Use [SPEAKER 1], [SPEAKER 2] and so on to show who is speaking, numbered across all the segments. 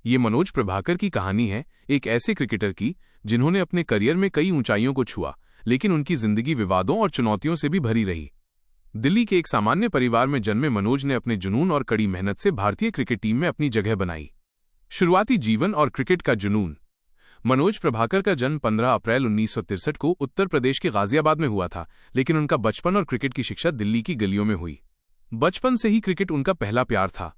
[SPEAKER 1] ये मनोज प्रभाकर की कहानी है, एक ऐसे क्रिकेटर की जिन्होंने अपने करियर में कई ऊंचाइयों को छुआ, लेकिन उनकी जिंदगी विवादों और चुनौतियों से भी भरी रही। दिल्ली के एक सामान्य परिवार में जन्मे मनोज ने अपने जुनून और कड़ी मेहनत से भारतीय क्रिकेट टीम में अपनी जगह बनाई। शुरुआती जीवन और क्रिकेट का जुनून। मनोज प्रभाकर का जन्म 15 अप्रैल 1963 को उत्तर प्रदेश के गाजियाबाद में हुआ था, लेकिन उनका बचपन और क्रिकेट की शिक्षा दिल्ली की गलियों में हुई। बचपन से ही क्रिकेट उनका पहला प्यार था।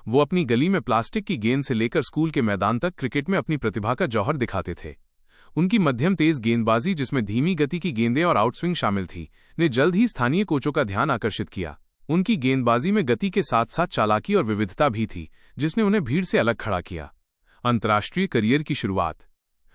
[SPEAKER 1] वो अपनी गली में प्लास्टिक की गेंद से लेकर स्कूल के मैदान तक क्रिकेट में अपनी प्रतिभा का जौहर दिखाते थे। उनकी मध्यम तेज गेंदबाजी, जिसमें धीमी गति की गेंदें और आउटस्विंग शामिल थी, ने जल्द ही स्थानीय कोचों का ध्यान आकर्षित किया। उनकी गेंदबाजी में गति के साथ साथ चालाकी और विविधता भी थी, जिसने उन्हें भीड़ से अलग खड़ा किया। अंतर्राष्ट्रीय करियर की शुरुआत।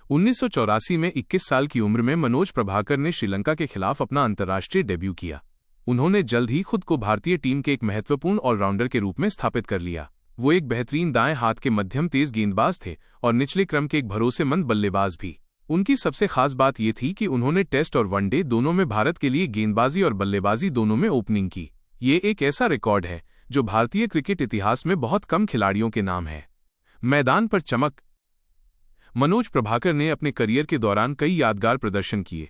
[SPEAKER 1] 1984 में 21 साल की उम्र में मनोज प्रभाकर ने श्रीलंका के खिलाफ अपना अंतर्राष्ट्रीय डेब्यू किया। उन्होंने जल्द ही खुद को भारतीय टीम के एक महत्वपूर्ण ऑलराउंडर के रूप में स्थापित कर लिया। वो एक बेहतरीन दाएं हाथ के मध्यम तेज गेंदबाज थे और निचले क्रम के एक भरोसेमंद बल्लेबाज भी। उनकी सबसे खास बात यह थी कि उन्होंने टेस्ट और वनडे दोनों में भारत के लिए गेंदबाजी और बल्लेबाजी दोनों में ओपनिंग की। ये एक ऐसा रिकॉर्ड है जो भारतीय क्रिकेट इतिहास में बहुत कम खिलाड़ियों के नाम है। मैदान पर चमक। मनोज प्रभाकर ने अपने करियर के दौरान कई यादगार प्रदर्शन किए।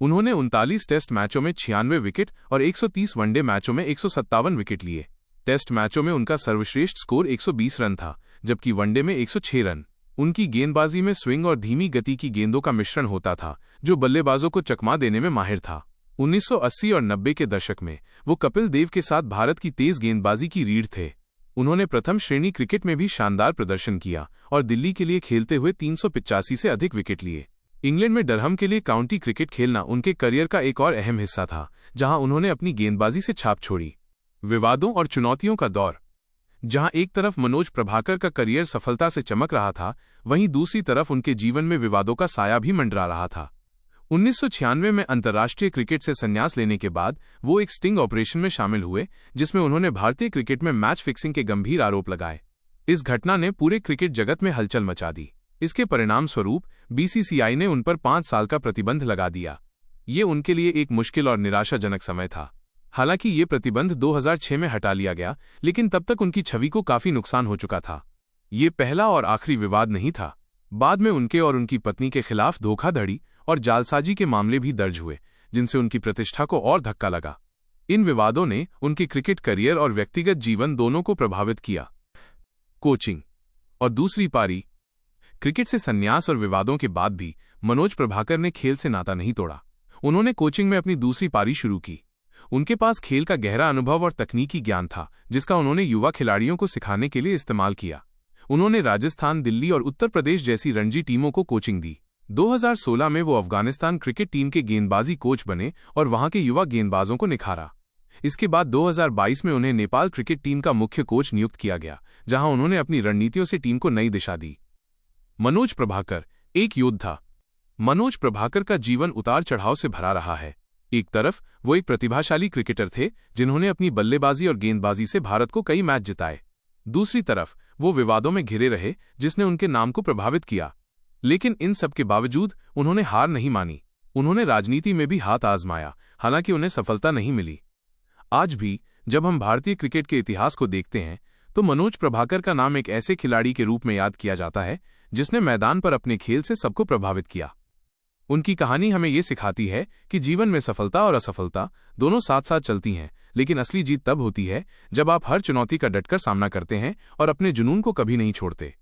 [SPEAKER 1] उन्होंने 39 टेस्ट मैचों में 96 विकेट और 130 वनडे मैचों में 157 विकेट लिए। टेस्ट मैचों में उनका सर्वश्रेष्ठ स्कोर 120 रन था, जबकि वनडे में 106 रन। उनकी गेंदबाजी में स्विंग और धीमी गति की गेंदों का मिश्रण होता था, जो बल्लेबाजों को चकमा देने में माहिर था। 1980 और 90 के दशक में वो कपिल देव के साथ भारत की तेज गेंदबाजी की रीढ़ थे। उन्होंने प्रथम श्रेणी क्रिकेट में भी शानदार प्रदर्शन किया और दिल्ली के लिए खेलते हुए 385 से अधिक विकेट लिए। इंग्लैंड में डरहम के लिए काउंटी क्रिकेट खेलना उनके करियर का एक और अहम हिस्सा था, जहां उन्होंने अपनी गेंदबाजी से छाप छोड़ी। विवादों और चुनौतियों का दौर। जहां एक तरफ मनोज प्रभाकर का करियर सफलता से चमक रहा था, वहीं दूसरी तरफ उनके जीवन में विवादों का साया भी मंडरा रहा था। 1996 में अंतर्राष्ट्रीय क्रिकेट से संन्यास लेने के बाद वो एक स्टिंग ऑपरेशन में शामिल हुए, जिसमें उन्होंने भारतीय क्रिकेट में मैच फिक्सिंग के गंभीर आरोप लगाए। इस घटना ने पूरे क्रिकेट जगत में हलचल मचा दी। इसके परिणाम स्वरूप बीसीसीआई ने उन पर 5 साल का प्रतिबंध लगा दिया। ये उनके लिए एक मुश्किल और निराशाजनक समय था। हालांकि ये प्रतिबंध 2006 में हटा लिया गया, लेकिन तब तक उनकी छवि को काफी नुकसान हो चुका था। ये पहला और आखिरी विवाद नहीं था। बाद में उनके और उनकी पत्नी के खिलाफ धोखाधड़ी और जालसाजी के मामले भी दर्ज हुए, जिनसे उनकी प्रतिष्ठा को और धक्का लगा। इन विवादों ने उनके क्रिकेट करियर और व्यक्तिगत जीवन दोनों को प्रभावित किया। कोचिंग और दूसरी पारी। क्रिकेट से संन्यास और विवादों के बाद भी मनोज प्रभाकर ने खेल से नाता नहीं तोड़ा। उन्होंने कोचिंग में अपनी दूसरी पारी शुरू की। उनके पास खेल का गहरा अनुभव और तकनीकी ज्ञान था, जिसका उन्होंने युवा खिलाड़ियों को सिखाने के लिए इस्तेमाल किया। उन्होंने राजस्थान, दिल्ली और उत्तर प्रदेश जैसी रणजी टीमों को कोचिंग दी। 2016 में वो अफगानिस्तान क्रिकेट टीम के गेंदबाजी कोच बने और वहां के युवा गेंदबाजों को निखारा। इसके बाद 2022 में उन्हें नेपाल क्रिकेट टीम का मुख्य कोच नियुक्त किया गया, जहां उन्होंने अपनी रणनीतियों से टीम को नई दिशा दी। मनोज प्रभाकर एक योद्धा। मनोज प्रभाकर का जीवन उतार चढ़ाव से भरा रहा है। एक तरफ वो एक प्रतिभाशाली क्रिकेटर थे, जिन्होंने अपनी बल्लेबाजी और गेंदबाजी से भारत को कई मैच जिताए। दूसरी तरफ वो विवादों में घिरे रहे, जिसने उनके नाम को प्रभावित किया। लेकिन इन सब के बावजूद उन्होंने हार नहीं मानी। उन्होंने राजनीति में भी हाथ आजमाया, हालांकि उन्हें सफलता नहीं मिली। आज भी जब हम भारतीय क्रिकेट के इतिहास को देखते हैं, तो मनोज प्रभाकर का नाम एक ऐसे खिलाड़ी के रूप में याद किया जाता है, जिसने मैदान पर अपने खेल से सबको प्रभावित किया। उनकी कहानी हमें ये सिखाती है कि जीवन में सफलता और असफलता दोनों साथ साथ चलती हैं, लेकिन असली जीत तब होती है जब आप हर चुनौती का डटकर सामना करते हैं और अपने जुनून को कभी नहीं छोड़ते।